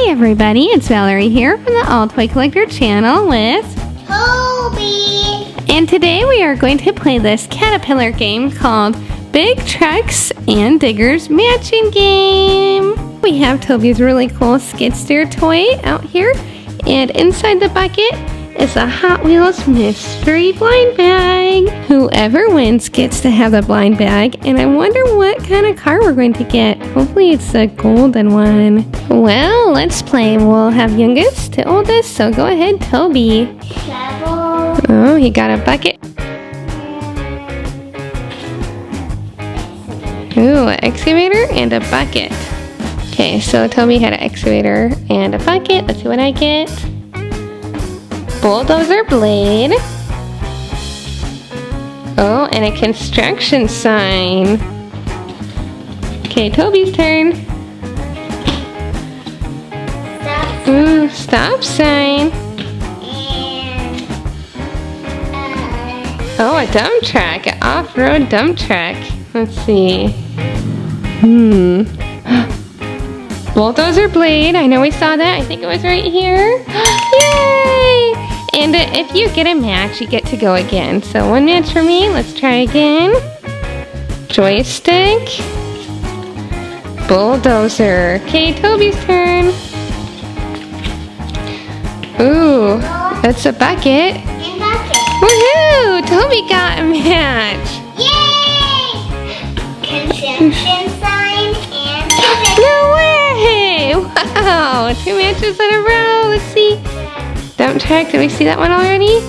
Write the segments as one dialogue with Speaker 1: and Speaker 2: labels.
Speaker 1: Hi everybody, it's Valerie here from the AllToyCollector channel with
Speaker 2: Toby.
Speaker 1: And today we are going to play this Caterpillar game called Big Trucks and Diggers Matching Game. We have Toby's really cool skid steer toy out here, and inside the bucket is a Hot Wheels mystery blind bag. Whoever wins gets to have the blind bag, and I wonder what kind of car we're going to get. Hopefully it's a golden one. Well, let's play. We'll have youngest to oldest, so go ahead, Toby.
Speaker 2: Shovel.
Speaker 1: Oh, he got a bucket. Ooh, an excavator and a bucket. Okay, so Toby had an excavator and a bucket. Let's see what I get. Bulldozer blade. Oh, and a construction sign. Okay, Toby's turn.
Speaker 2: Stop.
Speaker 1: Ooh, stop sign.
Speaker 2: And
Speaker 1: Oh, a dump truck, an off-road dump truck. Let's see. Bulldozer blade. I know we saw that. I think it was right here. Yay! And if you get a match, you get to go again. So one match for me. Let's try again. Joystick. Bulldozer. Okay, Toby's turn. Ooh, that's a bucket.
Speaker 2: and bucket.
Speaker 1: Woohoo! Toby got a match.
Speaker 2: Yay! Construction sign and physics.
Speaker 1: No way! Wow, 2 matches in a row. Let's see. Dump truck, did we see that one already?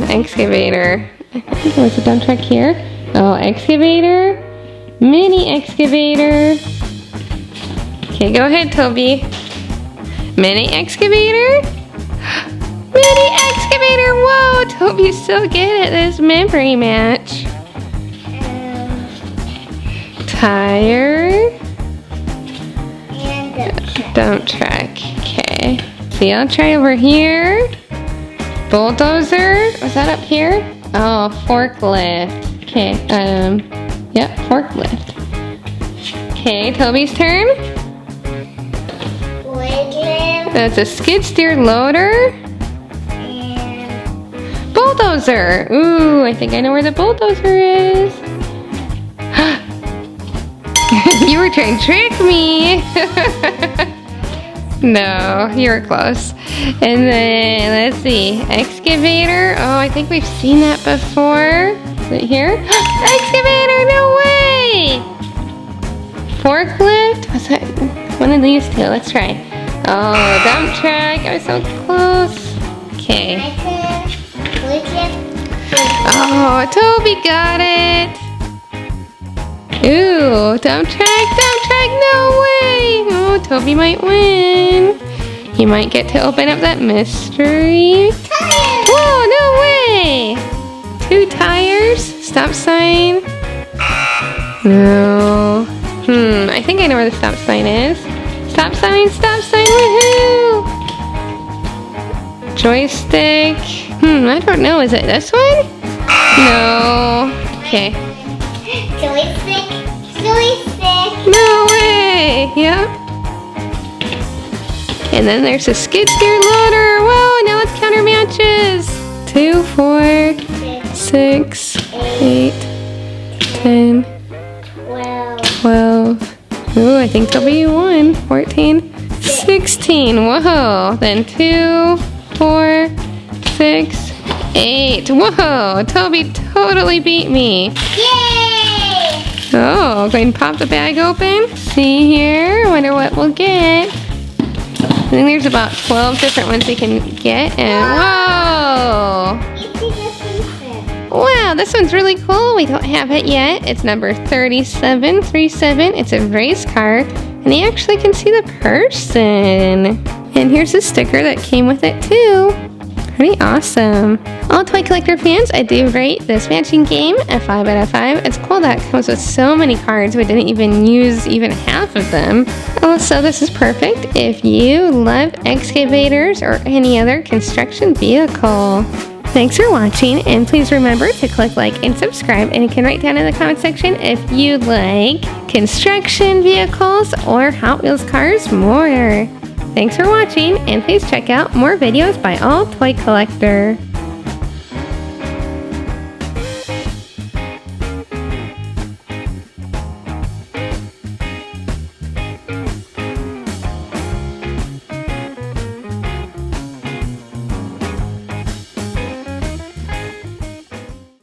Speaker 1: Excavator. I think there was a dump truck here. Oh, excavator. Mini excavator. Okay, go ahead, Toby. Mini excavator. Mini excavator. Whoa, Toby's so good at this memory match. Tire.
Speaker 2: And
Speaker 1: Dump truck. Okay. See, I'll try over here. Bulldozer. Was that up here? Oh, forklift. Okay. Yep, forklift. Okay, Toby's turn.
Speaker 2: Woodland
Speaker 1: That's a skid steer loader.
Speaker 2: and
Speaker 1: Bulldozer. Ooh, I think I know where the bulldozer is. You were trying to trick me. No, you were close. And then, let's see, excavator. Oh, I think we've seen that before. Is it here? Excavator, no way! Forklift? Was that one of these two? Let's try. Oh, dump truck. I was so close. Okay. Oh, Toby got it. Ooh, dump truck, no way! Oh, Toby might win. He might get to open up that mystery. Whoa, no way! 2 tires, stop sign. No. I think I know where the stop sign is. Stop sign, woohoo! Joystick. I don't know, is it this one? No. Okay.
Speaker 2: Joystick.
Speaker 1: No way! Yep. And then there's a skid steer loader. Whoa, now let's counter matches. 2, 4, 6, 8, 10, 12. Ooh, I think Toby won. 14, 16. Whoa. Then 2, 4, 6, 8. Whoa, Toby totally beat me.
Speaker 2: Yay!
Speaker 1: Oh, go ahead and pop the bag open. See here, I wonder what we'll get. I think there's about 12 different ones we can get, and whoa! Wow, this one's really cool. We don't have it yet. It's number 3737. It's a race car, and you actually can see the person. And here's a sticker that came with it too. Pretty awesome. All Toy Collector fans, I do rate this matching game a 5 out of 5. It's cool that it comes with so many cards. We didn't even use even half of them. Also, this is perfect if you love excavators or any other construction vehicle. Thanks for watching, and please remember to click like and subscribe, and you can write down in the comment section if you like construction vehicles or Hot Wheels cars more. Thanks for watching, and please check out more videos by AllToyCollector.